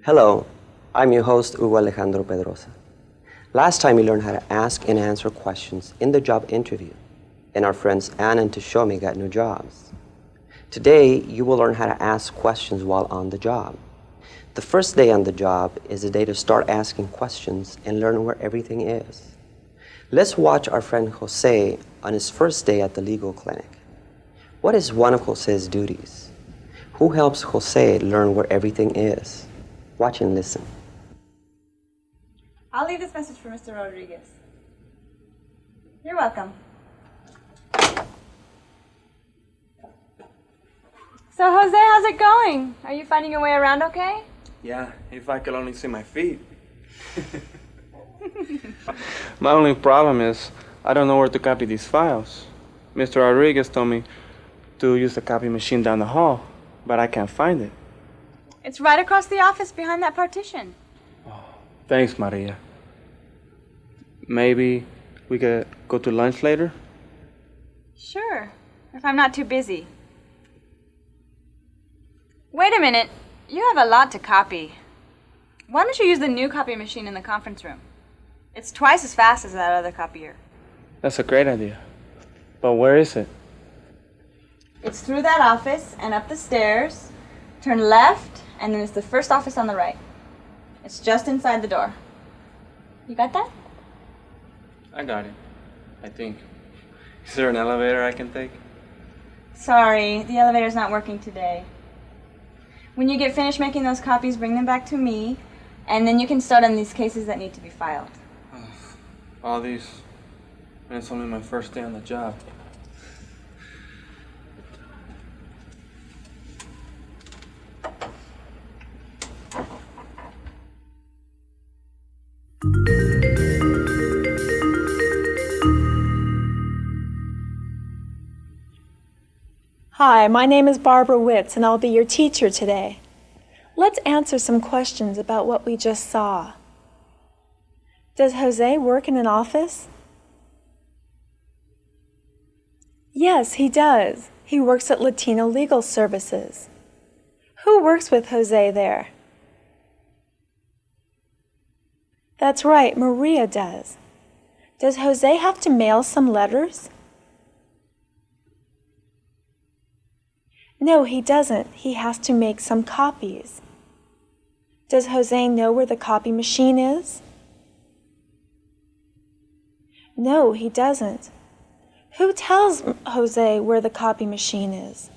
Hello, I'm your host, Hugo Alejandro Pedrosa. Last time we learned how to ask and answer questions in the job interview, and our friends Anna and Tashomi got new jobs. Today, you will learn how to ask questions while on the job. The first day on the job is the day to start asking questions and learn where everything is. Let's watch our friend Jose on his first day at the legal clinic. What is one of Jose's duties? Who helps Jose learn where everything is? Watch and listen. I'll leave this message for Mr. Rodriguez. You're welcome. So, Jose, how's it going? Are you finding your way around okay? Yeah, if I could only see my feet. My only problem is I don't know where to copy these files. Mr. Rodriguez told me to use the copy machine down the hall, but I can't find it. It's right across the office behind that partition. Oh, thanks, Maria. Maybe we could go to lunch later? Sure, if I'm not too busy. Wait a minute. You have a lot to copy. Why don't you use the new copy machine in the conference room? It's twice as fast as that other copier. That's a great idea. But where is it? It's through that office and up the stairs. Turn left, and then it's the first office on the right. It's just inside the door. You got that? I got it, I think. Is there an elevator I can take? Sorry, the elevator's not working today. When you get finished making those copies, bring them back to me, and then you can start on these cases that need to be filed. All these, and it's only my first day on the job. Hi, my name is Barbara Witz, and I'll be your teacher today. Let's answer some questions about what we just saw. Does Jose work in an office? Yes, he does. He works at Latino Legal Services. Who works with Jose there? That's right, Maria does. Does Jose have to mail some letters? No, he doesn't. He has to make some copies. Does Jose know where the copy machine is? No, he doesn't. Who tells Jose where the copy machine is?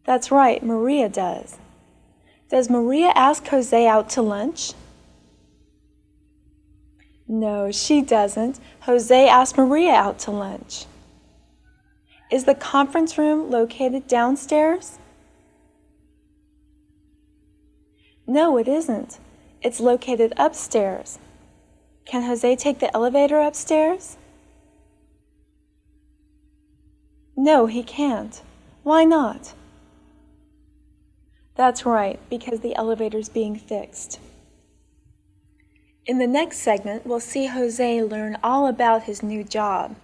That's right, Maria does. Does Maria ask Jose out to lunch? No, she doesn't. Jose asked Maria out to lunch. Is the conference room located downstairs? No, it isn't. It's located upstairs. Can Jose take the elevator upstairs? No, he can't. Why not? That's right, because the elevator's being fixed. In the next segment, we'll see Jose learn all about his new job.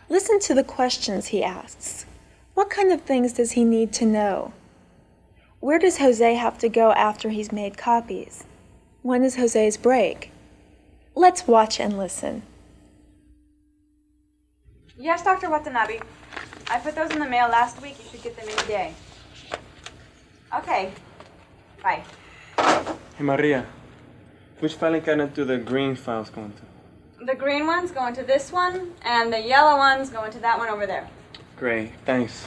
Listen to the questions he asks. What kind of things does he need to know? Where does Jose have to go after he's made copies? When is Jose's break? Let's watch and listen. Yes, Dr. Watanabe. I put those in the mail last week. You should get them any day. Okay. Bye. Hey, Maria, which filing cabinet do the green files go into? The green ones go into this one, and the yellow ones go into that one over there. Great, thanks.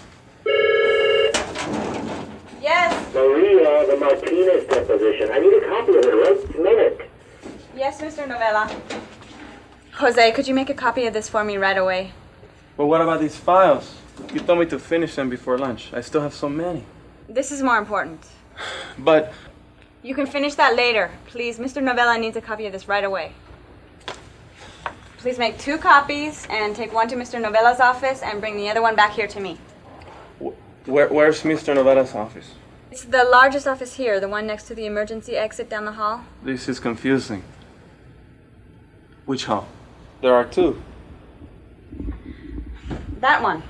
Yes? Maria, the Martinez deposition. I need a copy of it right this minute. Yes, Mr. Novella. Jose, could you make a copy of this for me right away? But what about these files? You told me to finish them before lunch. I still have so many. This is more important. But you can finish that later. Please, Mr. Novella needs a copy of this right away. Please make 2 copies and take one to Mr. Novella's office and bring the other one back here to me. where's Mr. Novella's office? It's the largest office here, the one next to the emergency exit down the hall. This is confusing. Which hall? There are 2. That one.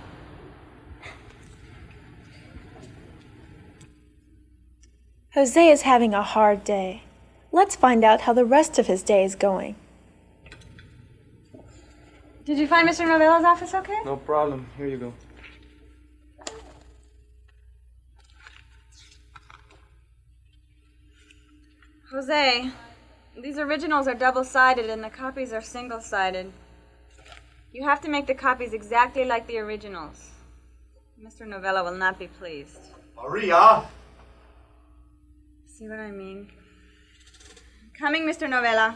Jose is having a hard day. Let's find out how the rest of his day is going. Did you find Mr. Novella's office okay? No problem. Here you go. Jose, these originals are double-sided and the copies are single-sided. You have to make the copies exactly like the originals. Mr. Novella will not be pleased. Maria! See what I mean? Coming, Mr. Novella.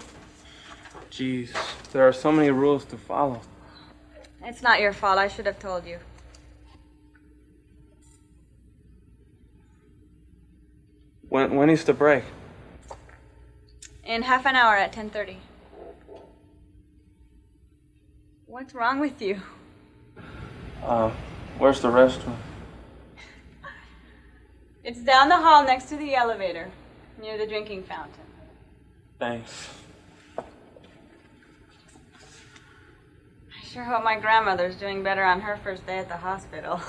Jeez, there are so many rules to follow. It's not your fault. I should have told you. When is the break? In half an hour at 10:30. What's wrong with you? Where's the restroom? It's down the hall next to the elevator, near the drinking fountain. Thanks. I sure hope my grandmother's doing better on her first day at the hospital.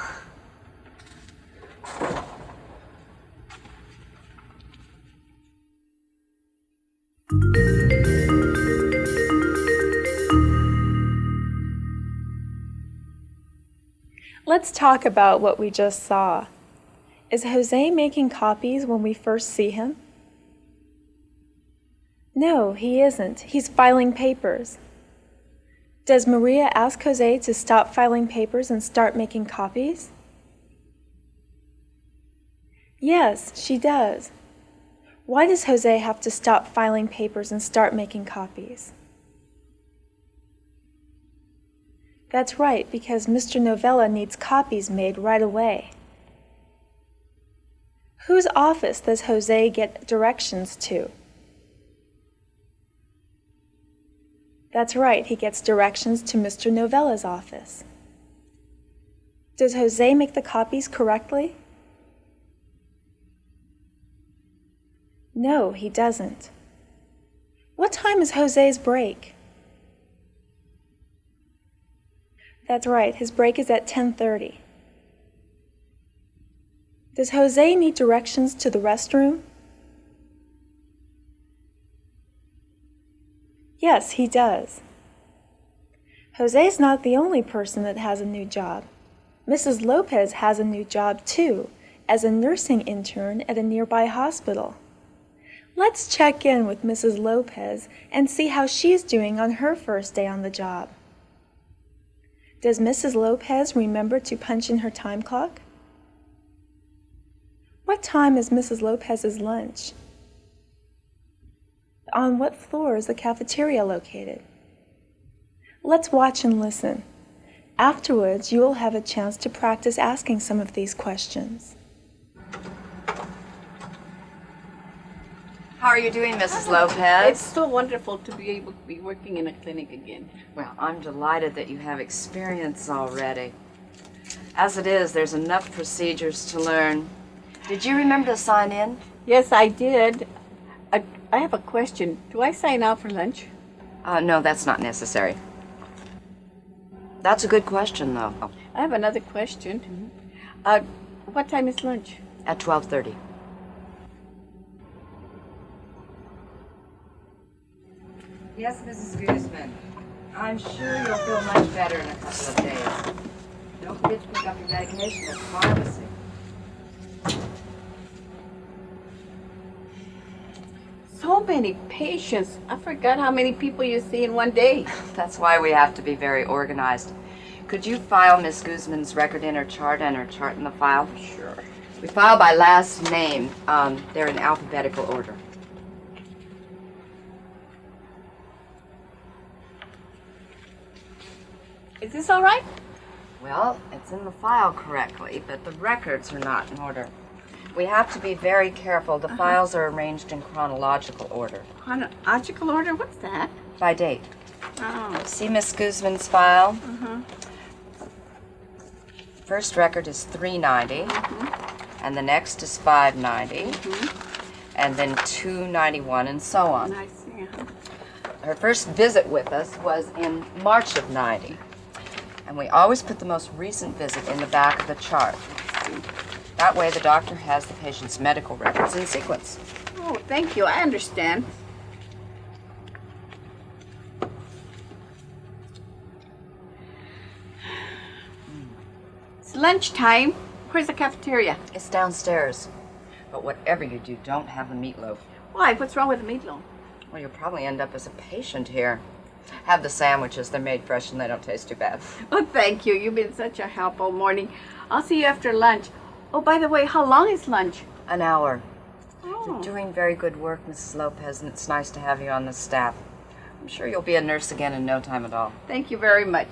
Let's talk about what we just saw. Is Jose making copies when we first see him? No, he isn't. He's filing papers. Does Maria ask Jose to stop filing papers and start making copies? Yes, she does. Why does Jose have to stop filing papers and start making copies? That's right, because Mr. Novella needs copies made right away. Whose office does Jose get directions to? That's right, he gets directions to Mr. Novella's office. Does Jose make the copies correctly? No, he doesn't. What time is Jose's break? That's right, his break is at 10:30. Does Jose need directions to the restroom? Yes, he does. Jose is not the only person that has a new job. Mrs. Lopez has a new job too, as a nursing intern at a nearby hospital. Let's check in with Mrs. Lopez and see how she's doing on her first day on the job. Does Mrs. Lopez remember to punch in her time clock? What time is Mrs. Lopez's lunch? On what floor is the cafeteria located? Let's watch and listen. Afterwards, you will have a chance to practice asking some of these questions. How are you doing, Mrs. Lopez? It's so wonderful to be able to be working in a clinic again. Well, I'm delighted that you have experience already. As it is, there's enough procedures to learn. Did you remember to sign in? Yes, I did. I have a question. Do I sign out for lunch? No, that's not necessary. That's a good question, though. I have another question. What time is lunch? At 12:30. Yes, Mrs. Guzman. I'm sure you'll feel much better in a couple of days. Don't forget to pick up your medication at the pharmacy. So many patients. I forgot how many people you see in one day. That's why we have to be very organized. Could you file Miss Guzman's record in her chart and her chart in the file? Sure. We file by last name. They're in alphabetical order. Is this all right? Well, it's in the file correctly, but the records are not in order. We have to be very careful. The files are arranged in chronological order. Chronological order? What's that? By date. Oh. See Miss Guzman's file? First record is 390, and the next is 590, and then 291, and so on. I see. Her first visit with us was in March of 90, and we always put the most recent visit in the back of the chart. you. That way the doctor has the patient's medical records in sequence. Oh, thank you. I understand. It's lunchtime. Where's the cafeteria? It's downstairs. But whatever you do, don't have the meatloaf. Why? What's wrong with the meatloaf? Well, you'll probably end up as a patient here. Have the sandwiches. They're made fresh and they don't taste too bad. Oh, thank you. You've been such a help all morning. I'll see you after lunch. Oh, by the way, how long is lunch? An hour. Oh. You're doing very good work, Mrs. Lopez, and it's nice to have you on the staff. I'm sure you'll be a nurse again in no time at all. Thank you very much.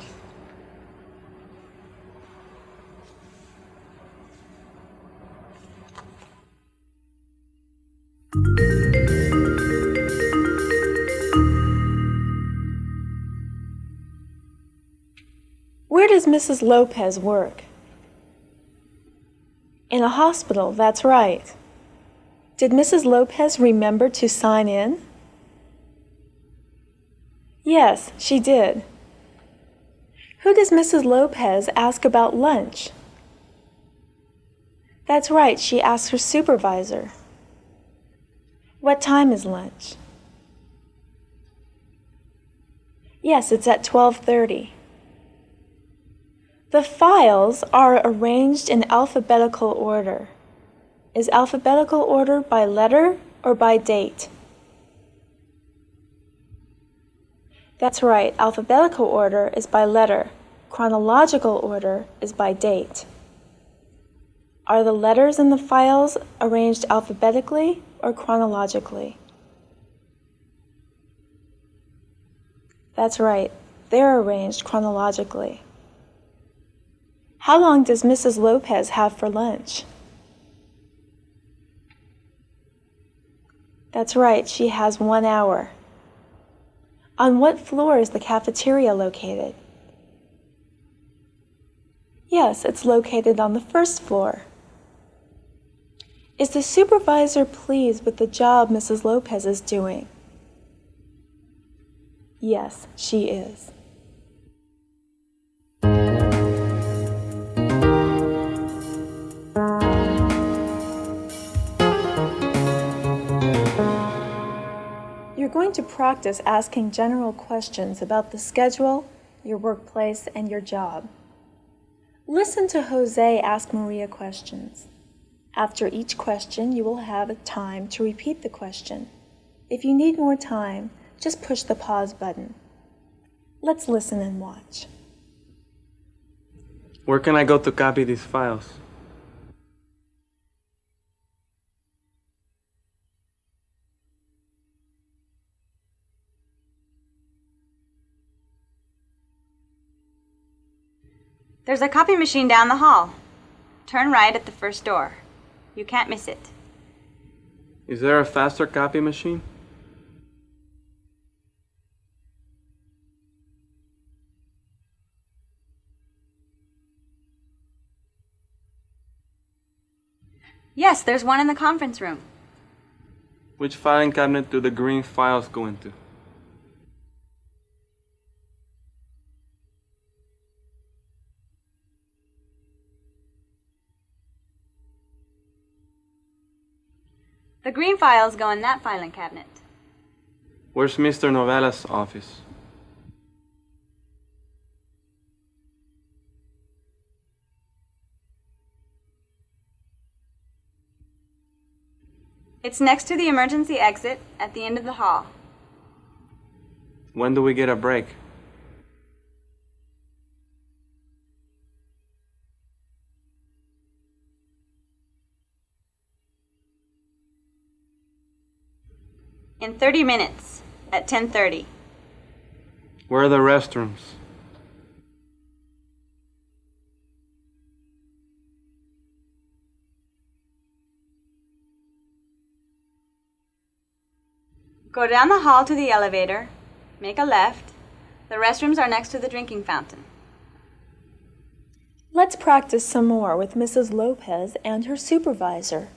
Where does Mrs. Lopez work? In a hospital, that's right. Did Mrs. Lopez remember to sign in? Yes, she did. Who does Mrs. Lopez ask about lunch? That's right, she asked her supervisor. What time is lunch? Yes, it's at 12:30. The files are arranged in alphabetical order. Is alphabetical order by letter or by date? That's right, alphabetical order is by letter. Chronological order is by date. Are the letters in the files arranged alphabetically or chronologically? That's right, they're arranged chronologically. How long does Mrs. Lopez have for lunch? That's right, she has 1 hour. On what floor is the cafeteria located? Yes, it's located on the first floor. Is the supervisor pleased with the job Mrs. Lopez is doing? Yes, she is. You're going to practice asking general questions about the schedule, your workplace, and your job. Listen to Jose ask Maria questions. After each question, you will have time to repeat the question. If you need more time, just push the pause button. Let's listen and watch. Where can I go to copy these files? There's a copy machine down the hall. Turn right at the first door. You can't miss it. Is there a faster copy machine? Yes, there's one in the conference room. Which filing cabinet do the green files go into? The green files go in that filing cabinet. Where's Mr. Novella's office? It's next to the emergency exit at the end of the hall. When do we get a break? In 30 minutes, at 10:30. Where are the restrooms? Go down the hall to the elevator, make a left. The restrooms are next to the drinking fountain. Let's practice some more with Mrs. Lopez and her supervisor.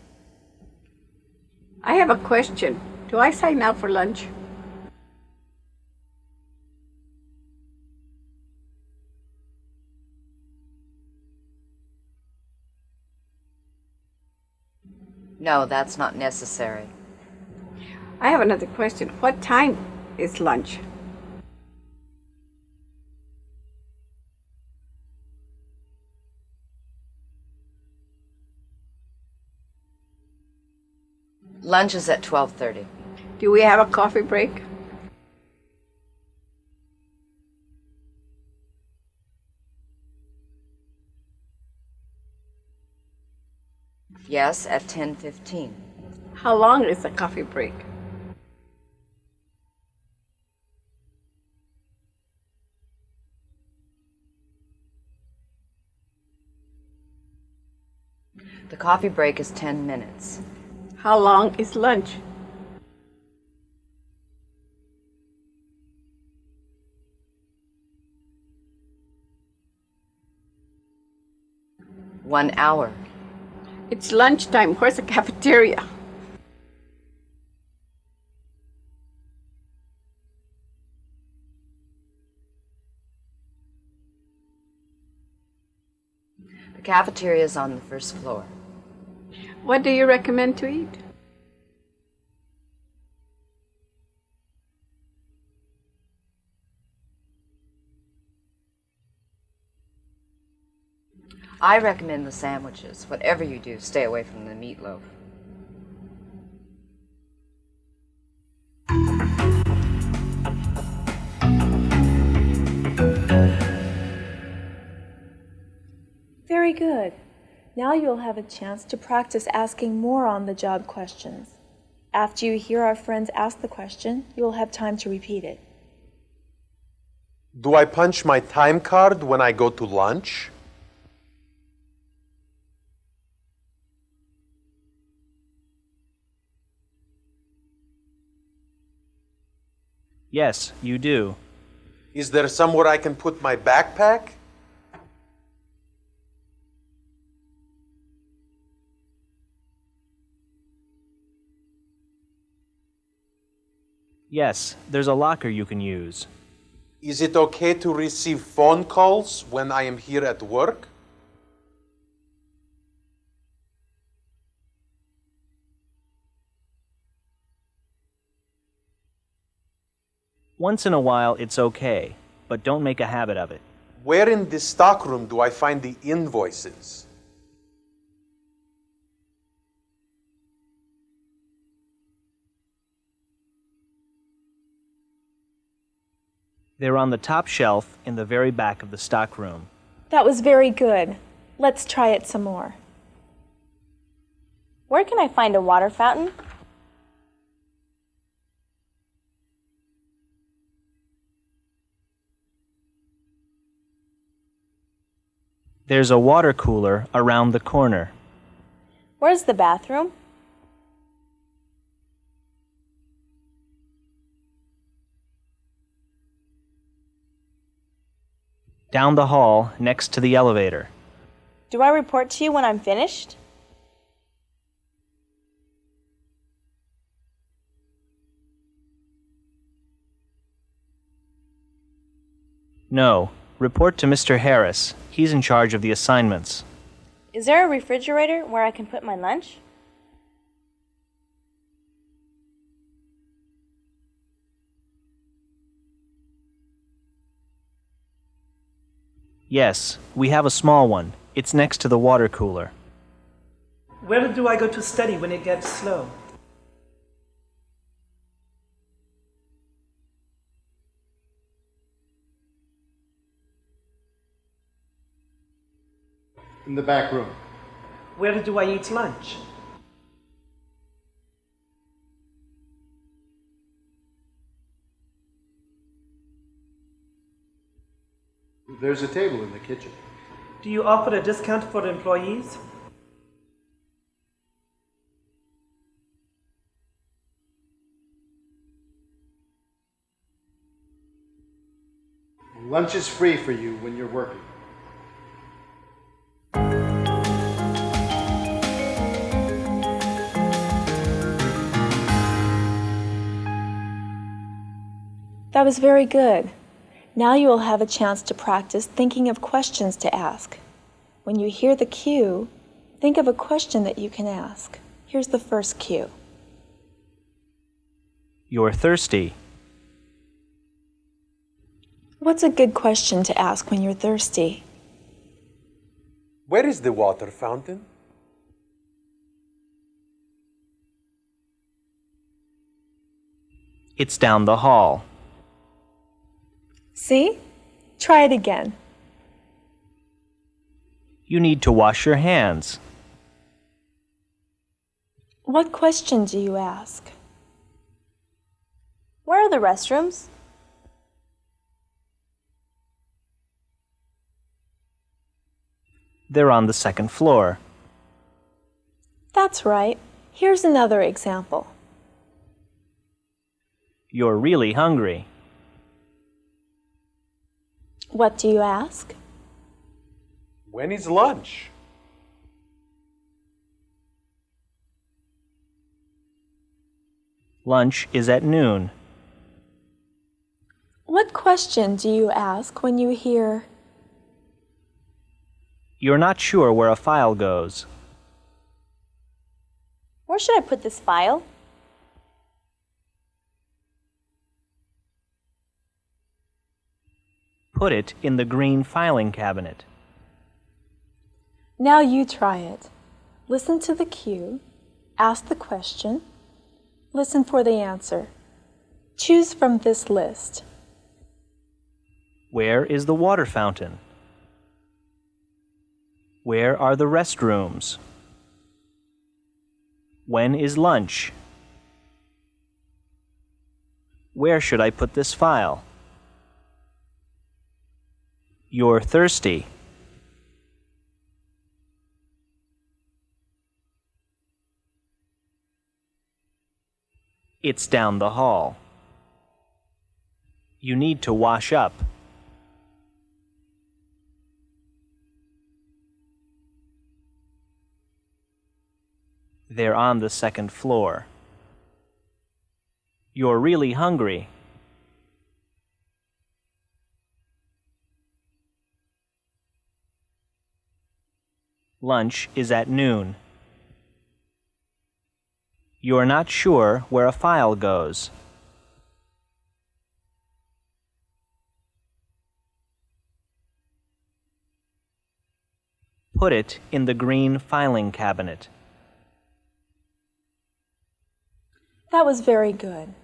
I have a question. Do I sign out for lunch? No, that's not necessary. I have another question. What time is lunch? Lunch is at 12:30. Do we have a coffee break? Yes, at 10:15. How long is the coffee break? The coffee break is 10 minutes. How long is lunch? One hour. It's lunchtime. Where's the cafeteria? The cafeteria is on the first floor. What do you recommend to eat? I recommend the sandwiches. Whatever you do, stay away from the meatloaf. Very good. Now you'll have a chance to practice asking more on the job questions. After you hear our friends ask the question, you'll have time to repeat it. Do I punch my time card when I go to lunch? Yes, you do. Is there somewhere I can put my backpack? Yes, there's a locker you can use. Is it okay to receive phone calls when I am here at work? Once in a while, it's okay, but don't make a habit of it. Where in this stockroom do I find the invoices? They're on the top shelf in the very back of the stockroom. That was very good. Let's try it some more. Where can I find a water fountain? There's a water cooler around the corner. Where's the bathroom? Down the hall next to the elevator. Do I report to you when I'm finished? No, report to Mr. Harris. He's in charge of the assignments. Is there a refrigerator where I can put my lunch? Yes, we have a small one. It's next to the water cooler. Where do I go to study when it gets slow? In the back room. Where do I eat lunch? There's a table in the kitchen. Do you offer a discount for employees? Lunch is free for you when you're working. That was very good. Now you will have a chance to practice thinking of questions to ask. When you hear the cue, think of a question that you can ask. Here's the first cue. You're thirsty. What's a good question to ask when you're thirsty? Where is the water fountain? It's down the hall. See? Try it again. You need to wash your hands. What question do you ask? Where are the restrooms? They're on the second floor. That's right. Here's another example. You're really hungry. What do you ask? When is lunch? Lunch is at noon. What question do you ask when you hear, You're not sure where a file goes. Where should I put this file? Put it in the green filing cabinet. Now you try it. Listen to the cue, ask the question, listen for the answer. Choose from this list. Where is the water fountain? Where are the restrooms? When is lunch? Where should I put this file? You're thirsty. It's down the hall. You need to wash up. They're on the second floor. You're really hungry. Lunch is at noon. You're not sure where a file goes. Put it in the green filing cabinet. That was very good.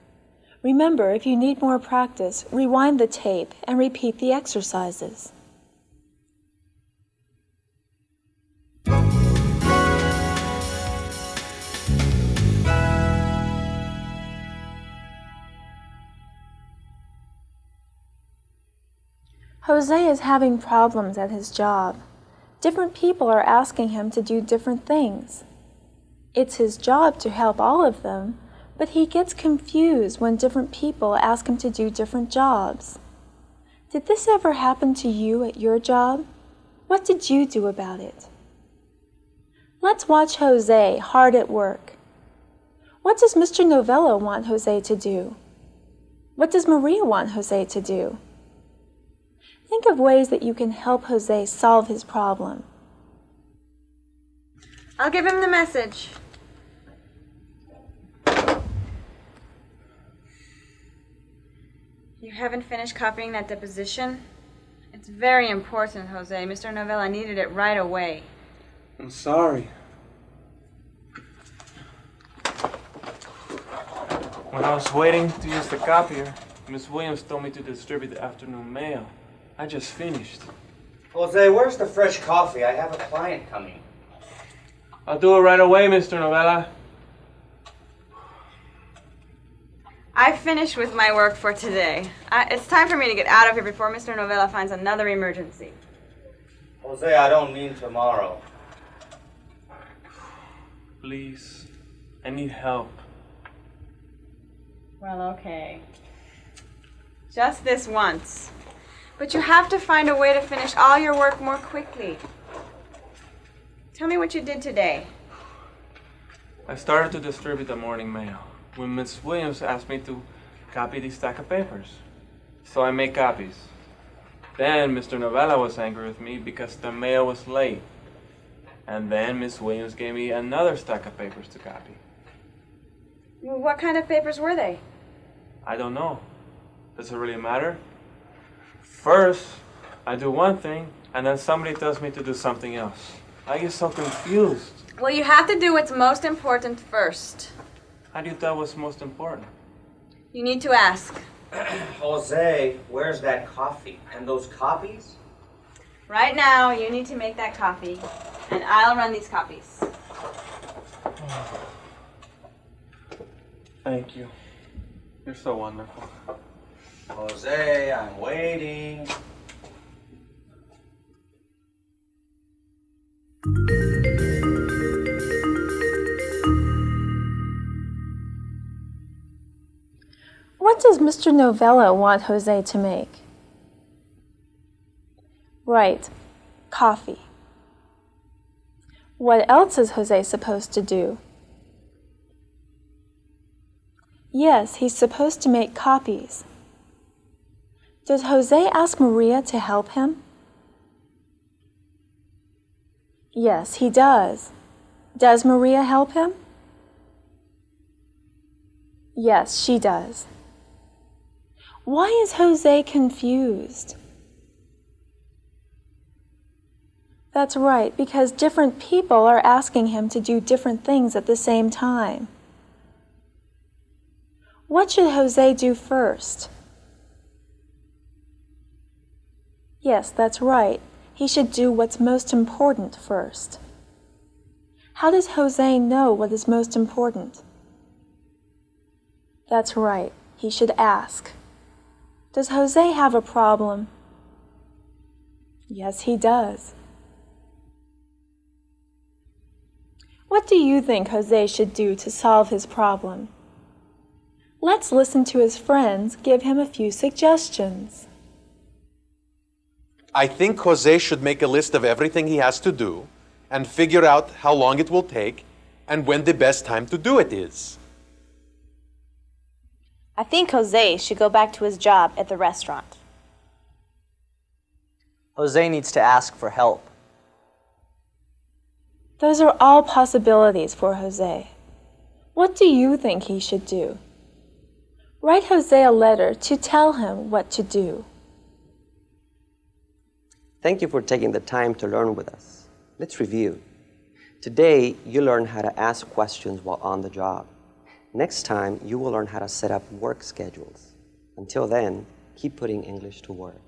Remember, if you need more practice, rewind the tape and repeat the exercises. Jose is having problems at his job. Different people are asking him to do different things. It's his job to help all of them, but he gets confused when different people ask him to do different jobs. Did this ever happen to you at your job? What did you do about it? Let's watch Jose hard at work. What does Mr. Novella want Jose to do? What does Maria want Jose to do? Think of ways that you can help Jose solve his problem. I'll give him the message. You haven't finished copying that deposition? It's very important, Jose. Mr. Novella needed it right away. I'm sorry. When I was waiting to use the copier, Miss Williams told me to distribute the afternoon mail. I just finished. Jose, where's the fresh coffee? I have a client coming. I'll do it right away, Mr. Novella. I finished with my work for today. It's time for me to get out of here before Mr. Novella finds another emergency. Jose, I don't mean tomorrow. Please, I need help. Well, okay. Just this once. But you have to find a way to finish all your work more quickly. Tell me what you did today. I started to distribute the morning mail when Miss Williams asked me to copy the stack of papers. So I made copies. Then Mr. Novella was angry with me because the mail was late. And then Miss Williams gave me another stack of papers to copy. What kind of papers were they? I don't know. Does it really matter? First, I do one thing, and then somebody tells me to do something else. I get so confused. Well, you have to do what's most important first. How do you tell what's most important? You need to ask. Jose, where's that coffee? And those copies? Right now, you need to make that coffee, and I'll run these copies. Thank you. You're so wonderful. Jose, I'm waiting. What does Mr. Novello want Jose to make? Right, coffee. What else is Jose supposed to do? Yes, he's supposed to make copies. Does Jose ask Maria to help him? Yes, he does. Does Maria help him? Yes, she does. Why is Jose confused? That's right, because different people are asking him to do different things at the same time. What should Jose do first? Yes, that's right. He should do what's most important first. How does Jose know what is most important? That's right. He should ask. Does Jose have a problem? Yes, he does. What do you think Jose should do to solve his problem? Let's listen to his friends give him a few suggestions. I think Jose should make a list of everything he has to do and figure out how long it will take and when the best time to do it is. I think Jose should go back to his job at the restaurant. Jose needs to ask for help. Those are all possibilities for Jose. What do you think he should do? Write Jose a letter to tell him what to do. Thank you for taking the time to learn with us. Let's review. Today, you learned how to ask questions while on the job. Next time, you will learn how to set up work schedules. Until then, keep putting English to work.